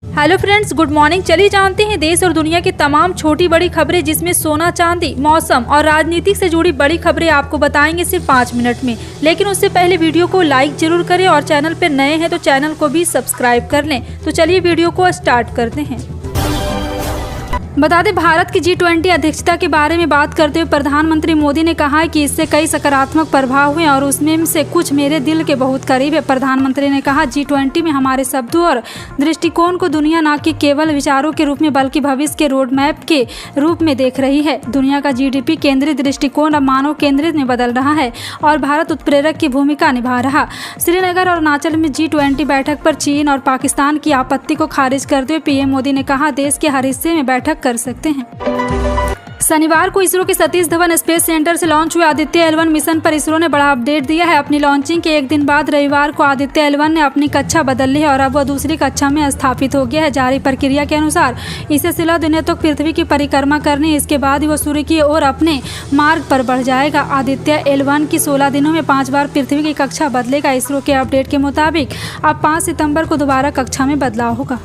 Hello friends, good morning. चलिए जानते हैं देश और दुनिया की तमाम छोटी बड़ी खबरें, जिसमें सोना चांदी, मौसम और राजनीति से जुड़ी बड़ी खबरें आपको बताएंगे सिर्फ 5 मिनट में। लेकिन उससे पहले वीडियो को लाइक जरूर करें और चैनल पर नए हैं तो चैनल को भी सब्सक्राइब कर लें। तो चलिए वीडियो को स्टार्ट करते हैं। बता दें, भारत की G20 अध्यक्षता के बारे में बात करते हुए प्रधानमंत्री मोदी ने कहा है कि इससे कई सकारात्मक प्रभाव हुए और उसमें से कुछ मेरे दिल के बहुत करीब है। प्रधानमंत्री ने कहा, G20 में हमारे शब्दों और दृष्टिकोण को दुनिया न कि केवल विचारों के रूप में बल्कि भविष्य के रोड मैप के रूप में देख रही है। दुनिया का GDP केंद्रित दृष्टिकोण अब मानव केंद्रित में बदल रहा है और भारत उत्प्रेरक की भूमिका निभा रहा। श्रीनगर और अरुणाचल में G20 बैठक पर चीन और पाकिस्तान की आपत्ति को खारिज करते हुए पीएम मोदी ने कहा, देश के हर हिस्से में बैठक कर सकते हैं। शनिवार को इसरो के सतीश धवन स्पेस सेंटर से लॉन्च हुए आदित्य L1 मिशन पर इसरो ने बड़ा अपडेट दिया है। अपनी लॉन्चिंग के एक दिन बाद रविवार को आदित्य L1 ने अपनी कक्षा बदल ली है और अब वह दूसरी कक्षा में स्थापित हो गया है। जारी प्रक्रिया के अनुसार इसे 16 दिनों तक पृथ्वी की परिक्रमा करनी है। इसके बाद ही वह सूर्य की ओर अपने मार्ग पर बढ़ जाएगा। आदित्य L1 की 16 दिनों में 5 बार पृथ्वी की कक्षा बदलेगा। इसरो के अपडेट के मुताबिक अब 5 सितंबर को दोबारा कक्षा में बदलाव होगा।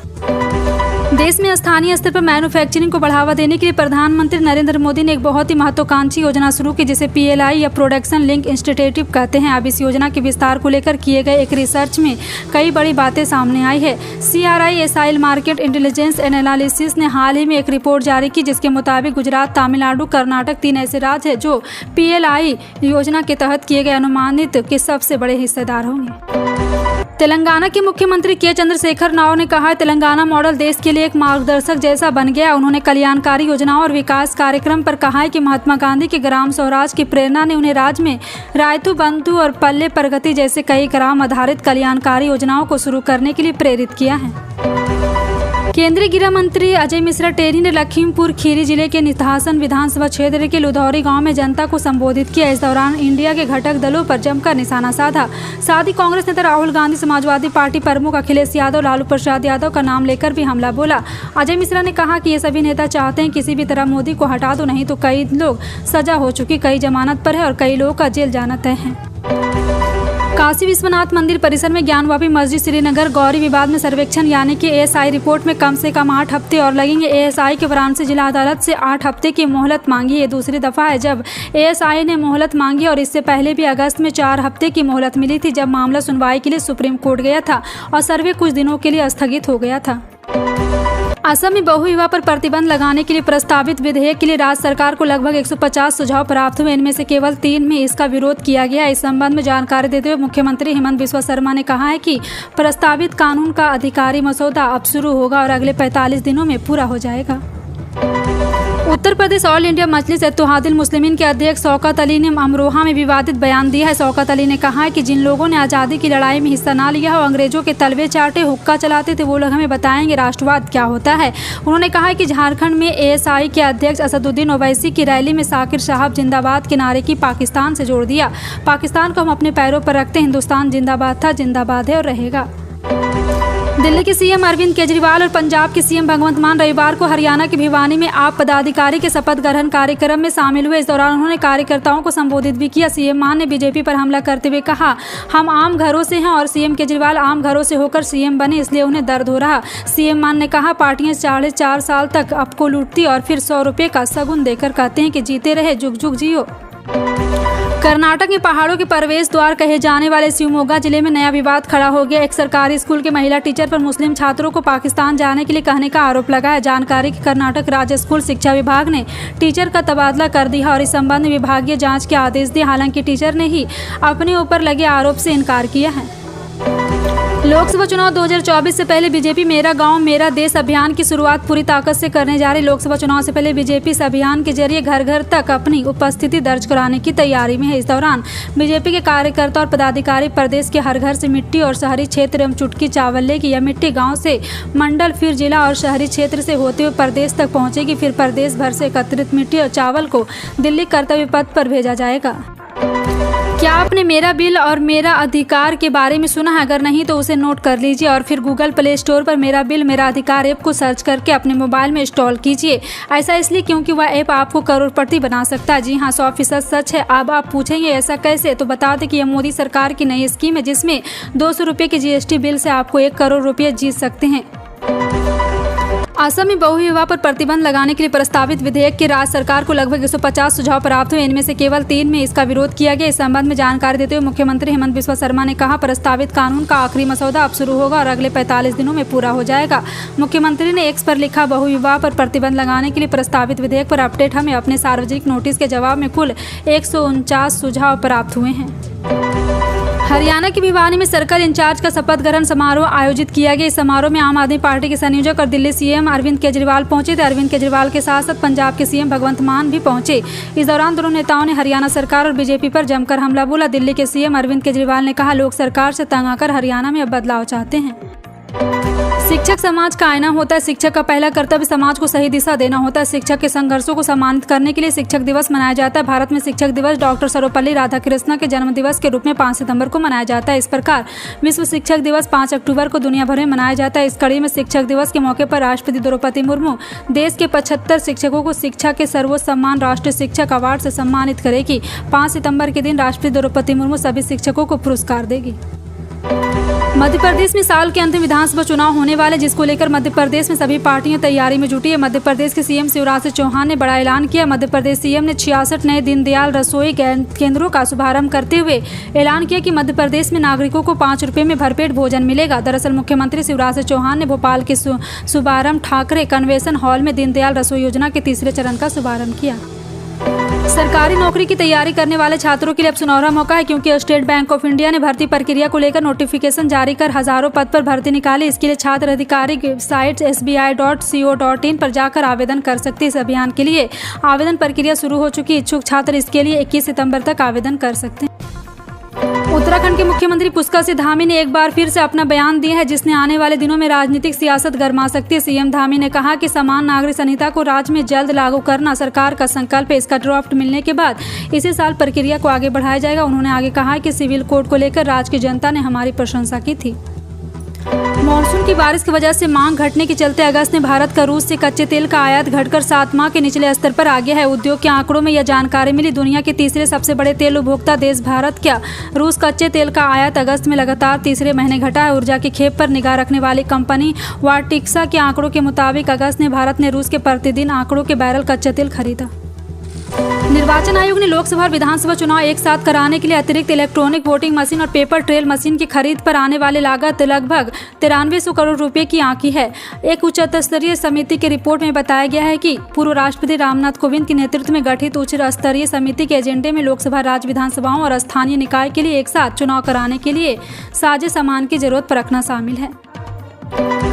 देश में स्थानीय स्तर पर मैन्युफैक्चरिंग को बढ़ावा देने के लिए प्रधानमंत्री नरेंद्र मोदी ने एक बहुत ही महत्वाकांक्षी योजना शुरू की, जिसे PLI या प्रोडक्शन लिंक इंस्टीट्यूट कहते हैं। अब इस योजना के विस्तार को लेकर किए गए एक रिसर्च में कई बड़ी बातें सामने आई है। CRISL मार्केट इंटेलिजेंस एनालिसिस ने हाल ही में एक रिपोर्ट जारी की, जिसके मुताबिक गुजरात, तमिलनाडु, कर्नाटक 3 ऐसे राज्य हैं जो PLI योजना के तहत किए गए अनुमानित के सबसे बड़े हिस्सेदार होंगे। तेलंगाना के मुख्यमंत्री के चंद्रशेखर राव ने कहा है, तेलंगाना मॉडल देश के लिए एक मार्गदर्शक जैसा बन गया। उन्होंने कल्याणकारी योजनाओं और विकास कार्यक्रम पर कहा है कि महात्मा गांधी के ग्राम स्वराज की प्रेरणा ने उन्हें राज्य में रायतू बंधु और पल्ले प्रगति जैसे कई ग्राम आधारित कल्याणकारी योजनाओं को शुरू करने के लिए प्रेरित किया है। केंद्रीय गृह मंत्री अजय मिश्रा टेरी ने लखीमपुर खीरी जिले के निधासन विधानसभा क्षेत्र के लुधौरी गांव में जनता को संबोधित किया। इस दौरान इंडिया के घटक दलों पर जमकर निशाना साधा। साथ ही कांग्रेस नेता राहुल गांधी, समाजवादी पार्टी प्रमुख अखिलेश यादव, लालू प्रसाद यादव का नाम लेकर भी हमला बोला। अजय मिश्रा ने कहा कि ये सभी नेता चाहते हैं किसी भी तरह मोदी को हटा दो, नहीं तो कई लोग सजा हो चुकी, कई जमानत पर है और कई लोगों का जेल जाना तय है। काशी विश्वनाथ मंदिर परिसर में ज्ञानवापी मस्जिद श्रीनगर गौरी विवाद में सर्वेक्षण यानी कि ASI रिपोर्ट में कम से कम 8 हफ्ते और लगेंगे। ASI के वाराणसी जिला अदालत से 8 हफ्ते की मोहलत मांगी। ये दूसरी दफा है जब ASI ने मोहलत मांगी और इससे पहले भी अगस्त में 4 हफ्ते की मोहलत मिली थी, जब मामला सुनवाई के लिए सुप्रीम कोर्ट गया था और सर्वे कुछ दिनों के लिए स्थगित हो गया था। असम में बहुविवाह पर प्रतिबंध लगाने के लिए प्रस्तावित विधेयक के लिए राज्य सरकार को लगभग 150 सुझाव प्राप्त हुए। इनमें से केवल 3 में इसका विरोध किया गया। इस संबंध में जानकारी देते हुए मुख्यमंत्री हेमंत बिस्वा शर्मा ने कहा है कि प्रस्तावित कानून का अधिकारी मसौदा अब शुरू होगा और अगले 45 दिनों में पूरा हो जाएगा। उत्तर प्रदेश ऑल इंडिया मजलिस इत्तेहादुल मुस्लिमीन के अध्यक्ष शौकत अली ने अमरोहा में विवादित बयान दिया है। शौकत अली ने कहा है कि जिन लोगों ने आज़ादी की लड़ाई में हिस्सा ना लिया हो, अंग्रेजों के तलवे चाटे, हुक्का चलाते थे, वो लोग हमें बताएंगे राष्ट्रवाद क्या होता है। उन्होंने कहा है कि झारखंड में ASI के अध्यक्ष असदुद्दीन ओवैसी की रैली में साकिर साहब जिंदाबाद के नारे की पाकिस्तान से जोड़ दिया। पाकिस्तान को हम अपने पैरों पर रखते, हिंदुस्तान जिंदाबाद था, जिंदाबाद है और रहेगा। दिल्ली के CM अरविंद केजरीवाल और पंजाब के CM भगवंत मान रविवार को हरियाणा के भिवानी में आप पदाधिकारी के शपथ ग्रहण कार्यक्रम में शामिल हुए। इस दौरान उन्होंने कार्यकर्ताओं को संबोधित भी किया। CM मान ने बीजेपी पर हमला करते हुए कहा, हम आम घरों से हैं और CM केजरीवाल आम घरों से होकर CM बने, इसलिए उन्हें दर्द हो रहा। CM मान ने कहा, पार्टियां 4.5 साल तक आपको लूटती और फिर 100 रुपये का शगुन देकर कहते हैं कि जीते रहे, जुग जुग जियो। कर्नाटक में पहाड़ों के प्रवेश द्वार कहे जाने वाले शिवमोगा जिले में नया विवाद खड़ा हो गया। एक सरकारी स्कूल के महिला टीचर पर मुस्लिम छात्रों को पाकिस्तान जाने के लिए कहने का आरोप लगा है। जानकारी कि कर्नाटक राज्य स्कूल शिक्षा विभाग ने टीचर का तबादला कर दिया और इस संबंध में विभागीय जांच के आदेश दिए। हालांकि टीचर ने ही अपने ऊपर लगे आरोप से इनकार किया है। लोकसभा चुनाव 2024 से पहले बीजेपी मेरा गांव मेरा देश अभियान की शुरुआत पूरी ताकत से करने जा रही। लोकसभा चुनाव से पहले बीजेपी इस अभियान के जरिए घर घर तक अपनी उपस्थिति दर्ज कराने की तैयारी में है। इस दौरान बीजेपी के कार्यकर्ता और पदाधिकारी प्रदेश के हर घर से मिट्टी और शहरी क्षेत्र एवं चुटकी चावल लेगी। यह मिट्टी गाँव से मंडल, फिर जिला और शहरी क्षेत्र से होते हुए प्रदेश तक पहुँचेगी। फिर प्रदेश भर से एकत्रित मिट्टी और चावल को दिल्ली कर्तव्य पथ पर भेजा जाएगा। क्या आपने मेरा बिल और मेरा अधिकार के बारे में सुना है? अगर नहीं तो उसे नोट कर लीजिए और फिर गूगल प्ले स्टोर पर मेरा बिल मेरा अधिकार ऐप को सर्च करके अपने मोबाइल में इंस्टॉल कीजिए। ऐसा इसलिए क्योंकि वह ऐप आपको करोड़पति बना सकता है। जी हाँ, 100% सच है। अब आप पूछेंगे ऐसा कैसे? तो बता दें कि यह मोदी सरकार की नई स्कीम है जिसमें 200 रुपये के GST बिल से आपको 1 करोड़ रुपये जीत सकते हैं। असम में बहु विवाह पर प्रतिबंध लगाने के लिए प्रस्तावित विधेयक के राज्य सरकार को लगभग 150 सुझाव प्राप्त हुए। इनमें से केवल 3 में इसका विरोध किया गया। इस संबंध में जानकारी देते हुए मुख्यमंत्री हेमंत बिस्वा शर्मा ने कहा, प्रस्तावित कानून का आखिरी मसौदा अब शुरू होगा और अगले 45 दिनों में पूरा हो जाएगा। मुख्यमंत्री ने एक्स पर लिखा, बहु विवाह पर प्रतिबंध लगाने के लिए प्रस्तावित विधेयक पर अपडेट हमें अपने सार्वजनिक नोटिस के जवाब में कुल 149 सुझाव प्राप्त हुए हैं। हरियाणा की भिवानी में सर्कल इंचार्ज का शपथ ग्रहण समारोह आयोजित किया गया। इस समारोह में आम आदमी पार्टी के संयोजक और दिल्ली सीएम अरविंद केजरीवाल पहुंचे थे। अरविंद केजरीवाल के साथ साथ पंजाब के सीएम भगवंत मान भी पहुंचे। इस दौरान दोनों नेताओं ने हरियाणा सरकार और बीजेपी पर जमकर हमला बोला। दिल्ली के सीएम अरविंद केजरीवाल ने कहा, लोग सरकार से तंग आकर हरियाणा में अब बदलाव चाहते हैं। शिक्षक समाज का आईना होता है। शिक्षक का पहला कर्तव्य समाज को सही दिशा देना होता है। शिक्षक के संघर्षों को सम्मानित करने के लिए शिक्षक दिवस मनाया जाता है। भारत में शिक्षक दिवस डॉक्टर सर्वपल्ली राधाकृष्णन के जन्म दिवस के रूप में 5 सितंबर को मनाया जाता है। इस प्रकार विश्व शिक्षक दिवस 5 अक्टूबर को दुनिया भर में मनाया जाता है। इस कड़ी में शिक्षक दिवस के मौके पर राष्ट्रपति द्रौपदी मुर्मू देश के 75 शिक्षकों को शिक्षा के सर्वोच्च सम्मान राष्ट्रीय शिक्षक अवार्ड से सम्मानित करेगी। 5 सितंबर के दिन राष्ट्रपति द्रौपदी मुर्मू सभी शिक्षकों को पुरस्कार देगी। मध्य प्रदेश में साल के अंत में विधानसभा चुनाव होने वाले, जिसको लेकर मध्य प्रदेश में सभी पार्टियां तैयारी में जुटी है। मध्य प्रदेश के सीएम शिवराज सिंह चौहान ने बड़ा ऐलान किया। मध्य प्रदेश सीएम ने 66 नए दीनदयाल रसोई केंद्रों का शुभारंभ करते हुए ऐलान किया कि मध्य प्रदेश में नागरिकों को 5 रुपये में भरपेट भोजन मिलेगा। दरअसल मुख्यमंत्री शिवराज सिंह चौहान ने भोपाल के शुभारंभ ठाकरे कन्वेंशन हॉल में दीनदयाल रसोई योजना के 3रे चरण का शुभारंभ किया। सरकारी नौकरी की तैयारी करने वाले छात्रों के लिए अब सुनहरा मौका है, क्योंकि स्टेट बैंक ऑफ इंडिया ने भर्ती प्रक्रिया को लेकर नोटिफिकेशन जारी कर हजारों पद पर भर्ती निकाली। इसके लिए छात्र अधिकारी वेबसाइट sbi.co.in पर जाकर आवेदन कर सकते हैं। इस अभियान के लिए आवेदन प्रक्रिया शुरू हो चुकी। इच्छुक छात्र इसके लिए 21 सितंबर तक आवेदन कर सकते हैं। उत्तराखंड के मुख्यमंत्री पुष्कर सिंह धामी ने एक बार फिर से अपना बयान दिया है, जिसने आने वाले दिनों में राजनीतिक सियासत गरमा सकती है। सीएम धामी ने कहा कि समान नागरिक संहिता को राज्य में जल्द लागू करना सरकार का संकल्प है। इसका ड्राफ्ट मिलने के बाद इसी साल प्रक्रिया को आगे बढ़ाया जाएगा। उन्होंने आगे कहा कि सिविल कोड को लेकर राज्य की जनता ने हमारी प्रशंसा की थी। मानसून की बारिश की वजह से मांग घटने के चलते अगस्त में भारत का रूस से कच्चे तेल का आयात घटकर 7 माह के निचले स्तर पर आ गया है। उद्योग के आंकड़ों में यह जानकारी मिली। दुनिया के 3रे सबसे बड़े तेल उपभोक्ता देश भारत का रूस कच्चे तेल का आयात अगस्त में लगातार 3रे महीने घटा है। ऊर्जा की खेप पर निगाह रखने वाली कंपनी वार्टिक्सा के आंकड़ों के मुताबिक अगस्त में भारत ने रूस के प्रतिदिन आंकड़ों के बैरल कच्चा तेल खरीदा। निर्वाचन आयोग ने लोकसभा और विधानसभा चुनाव एक साथ कराने के लिए अतिरिक्त इलेक्ट्रॉनिक वोटिंग मशीन और पेपर ट्रेल मशीन की खरीद पर आने वाली लागत लगभग 9300 करोड़ रुपए की आंकी है। एक उच्च स्तरीय समिति की रिपोर्ट में बताया गया है कि पूर्व राष्ट्रपति रामनाथ कोविंद के नेतृत्व में गठित उच्च स्तरीय समिति के एजेंडे में लोकसभा, राज्य विधानसभाओं और स्थानीय निकाय के लिए एक साथ चुनाव कराने के लिए साजे सामान की जरूरत पर रखना शामिल है।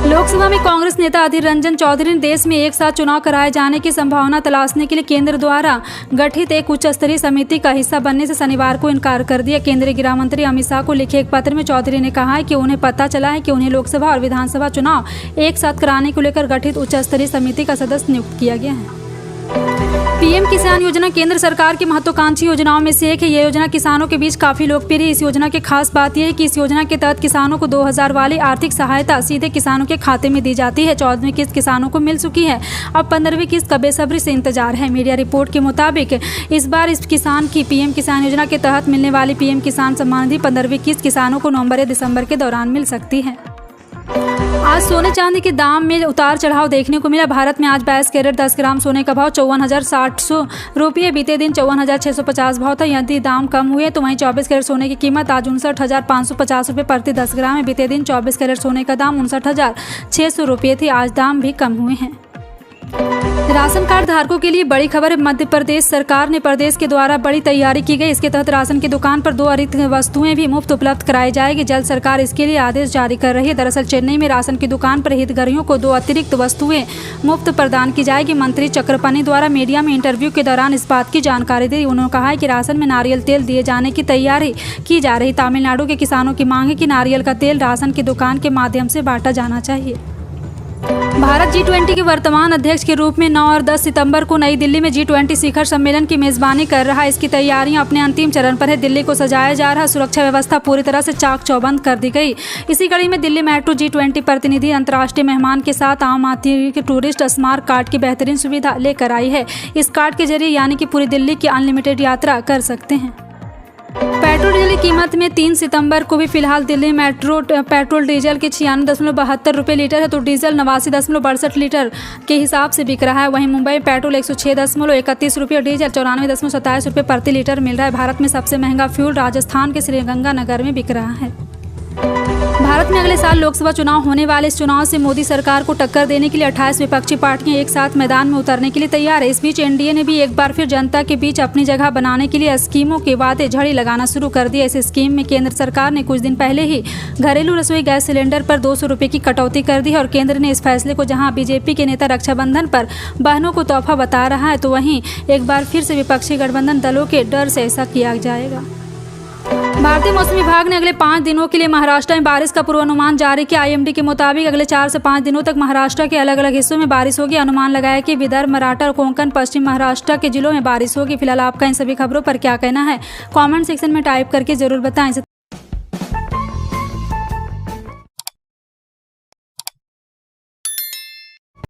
लोकसभा में कांग्रेस नेता अधीर रंजन चौधरी ने देश में एक साथ चुनाव कराए जाने की संभावना तलाशने के लिए केंद्र द्वारा गठित एक उच्च स्तरीय समिति का हिस्सा बनने से शनिवार को इनकार कर दिया। केंद्रीय गृह मंत्री अमित शाह को लिखे एक पत्र में चौधरी ने कहा है कि उन्हें पता चला है कि उन्हें लोकसभा और विधानसभा चुनाव एक साथ कराने को लेकर गठित उच्च स्तरीय समिति का सदस्य नियुक्त किया गया है। पीएम किसान योजना केंद्र सरकार की महत्वाकांक्षी योजनाओं में से एक है। यह योजना किसानों के बीच काफी लोकप्रिय है। इस योजना की खास बात यह है कि इस योजना के तहत किसानों को 2000 वाली आर्थिक सहायता सीधे किसानों के खाते में दी जाती है। 14वीं किस्त किसानों को मिल चुकी है। अब 15वीं किस्त का बेसब्री से इंतजार है। मीडिया रिपोर्ट के मुताबिक इस बार इस किसान की पीएम किसान योजना के तहत मिलने वाली पीएम किसान सम्मान निधि 15वीं किस्त किसानों को नवंबर या दिसंबर के दौरान मिल सकती है। आज सोने चांदी के दाम में उतार चढ़ाव देखने को मिला। भारत में आज 22 कैरेट 10 ग्राम सोने का भाव 54,700 रुपये, बीते दिन 54,650 भाव था। यदि दाम कम हुए तो वहीं 24 कैरेट सोने की कीमत आज 59,550 रुपये प्रति 10 ग्राम है। बीते दिन 24 कैरेट सोने का दाम 59,600 रुपये थी। आज दाम भी कम हुए हैं। राशन कार्ड धारकों के लिए बड़ी खबर। मध्य प्रदेश सरकार ने प्रदेश के द्वारा बड़ी तैयारी की गई। इसके तहत राशन की दुकान पर 2 अतिरिक्त वस्तुएं भी मुफ्त उपलब्ध कराई जाएगी। जल्द सरकार इसके लिए आदेश जारी कर रही है। दरअसल चेन्नई में राशन की दुकान पर हितग्राहियों को 2 अतिरिक्त वस्तुएं मुफ्त प्रदान की जाएगी। मंत्री चक्रपाणी द्वारा मीडिया में इंटरव्यू के दौरान इस बात की जानकारी दी। उन्होंने कहा है कि राशन में नारियल तेल दिए जाने की तैयारी की जा रही। तमिलनाडु के किसानों की मांग है कि नारियल का तेल राशन की दुकान के माध्यम से बांटा जाना चाहिए। भारत G20 के वर्तमान अध्यक्ष के रूप में 9 और 10 सितंबर को नई दिल्ली में G20 शिखर सम्मेलन की मेजबानी कर रहा है। इसकी तैयारियां अपने अंतिम चरण पर है। दिल्ली को सजाया जा रहा सुरक्षा व्यवस्था पूरी तरह से चाक चौबंद कर दी गई। इसी कड़ी में दिल्ली मेट्रो G20 प्रतिनिधि अंतर्राष्ट्रीय मेहमान के साथ आम आदमी के टूरिस्ट स्मार्ट कार्ड की बेहतरीन सुविधा लेकर आई है। इस कार्ड के जरिए यानी कि पूरी दिल्ली की अनलिमिटेड यात्रा कर सकते हैं। पेट्रोल डीजल की कीमत में 3 सितंबर को भी फिलहाल दिल्ली मेट्रो पेट्रोल डीजल के 96.72 रुपये लीटर है, तो डीजल 89.62 लीटर के हिसाब से बिक रहा है। वहीं मुंबई में पेट्रोल 106.31 रुपये, डीजल 94.27 रुपये प्रति लीटर मिल रहा है। भारत में सबसे महंगा फ्यूल राजस्थान के श्रीगंगानगर में बिक रहा है। भारत में अगले साल लोकसभा चुनाव होने वाले इस चुनाव से मोदी सरकार को टक्कर देने के लिए 28 विपक्षी पार्टियां एक साथ मैदान में उतरने के लिए तैयार है। इस बीच एनडीए ने भी एक बार फिर जनता के बीच अपनी जगह बनाने के लिए स्कीमों के वादे झड़ी लगाना शुरू कर दिया। इस स्कीम में केंद्र सरकार ने कुछ दिन पहले ही घरेलू रसोई गैस सिलेंडर पर 200 रुपये की कटौती कर दी है और केंद्र ने इस फैसले को जहाँ बीजेपी के नेता रक्षाबंधन पर बहनों को तोहफा बता रहा है, तो वहीं एक बार फिर से विपक्षी गठबंधन दलों के डर से ऐसा किया जाएगा। भारतीय मौसम विभाग ने अगले 5 दिनों के लिए महाराष्ट्र में बारिश का पूर्वानुमान जारी किया। आईएमडी के मुताबिक अगले 4 से 5 दिनों तक महाराष्ट्र के अलग अलग हिस्सों में बारिश होगी। अनुमान लगाया कि विदर्भ, मराठा और कोंकण, पश्चिम महाराष्ट्र के जिलों में बारिश होगी। फिलहाल आपका इन सभी खबरों पर क्या कहना है, कमेंट सेक्शन में टाइप करके जरूर बताएं।